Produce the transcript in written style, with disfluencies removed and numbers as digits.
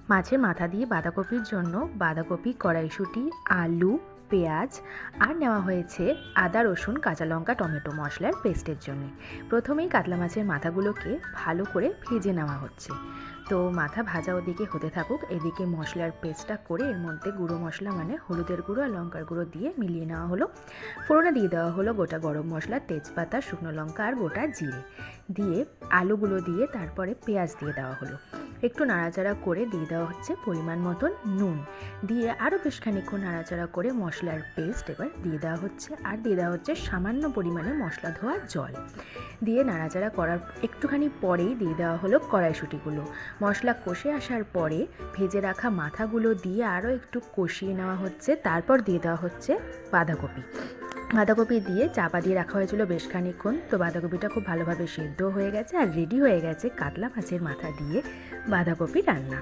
মাছের মাথা দিয়ে বাঁধাকপির জন্য বাঁধাকপি, কড়াইশুঁটি, আলু, পেঁয়াজ আর নেওয়া হয়েছে আদা, রসুন, কাঁচা লঙ্কা, টমেটো মশলার পেস্টের জন্য। প্রথমেই কাতলা মাছের মাথাগুলোকে ভালো করে ভেজে নেওয়া হচ্ছে। তো মাথা ভাজা ওদিকে হতে থাকুক, এদিকে মশলার পেস্টটা করে এর মধ্যে গুঁড়ো মশলা মানে হলুদের গুঁড়ো আর লঙ্কার গুঁড়ো দিয়ে মিলিয়ে নেওয়া হলো। ফোড়নে দিয়ে দেওয়া হলো গোটা গরম মশলা, তেজপাতা, শুকনো লঙ্কা আর গোটা জিরে দিয়ে আলুগুলো দিয়ে তারপরে পেঁয়াজ দিয়ে দেওয়া হলো। একটু নাড়াচাড়া করে দিয়ে দেওয়া হচ্ছে পরিমাণ মতন নুন, দিয়ে আরও বেশ খানিকক্ষণ নাড়াচাড়া করে মশলার পেস্ট এবার দিয়ে দেওয়া হচ্ছে, আর দিয়ে দেওয়া হচ্ছে সামান্য পরিমাণে মশলা ধোয়া জল দিয়ে নাড়াচাড়া করার একটুখানি পরেই দিয়ে দেওয়া হলো কড়াইশুঁটিগুলো। মশলা কষে আসার পরে ভেজে রাখা মাথাগুলো দিয়ে আরও একটু কষিয়ে নেওয়া হচ্ছে। তারপর দিয়ে দেওয়া হচ্ছে বাঁধাকপি দিয়ে চাপা দিয়ে রাখা হয়েছিল বেশ খানিকক্ষণ। তো বাঁধাকপিটা খুব ভালোভাবে সেদ্ধ হয়ে গেছে আর রেডি হয়ে গেছে কাতলা মাছের মাথা দিয়ে বাঁধাকপি রান্না।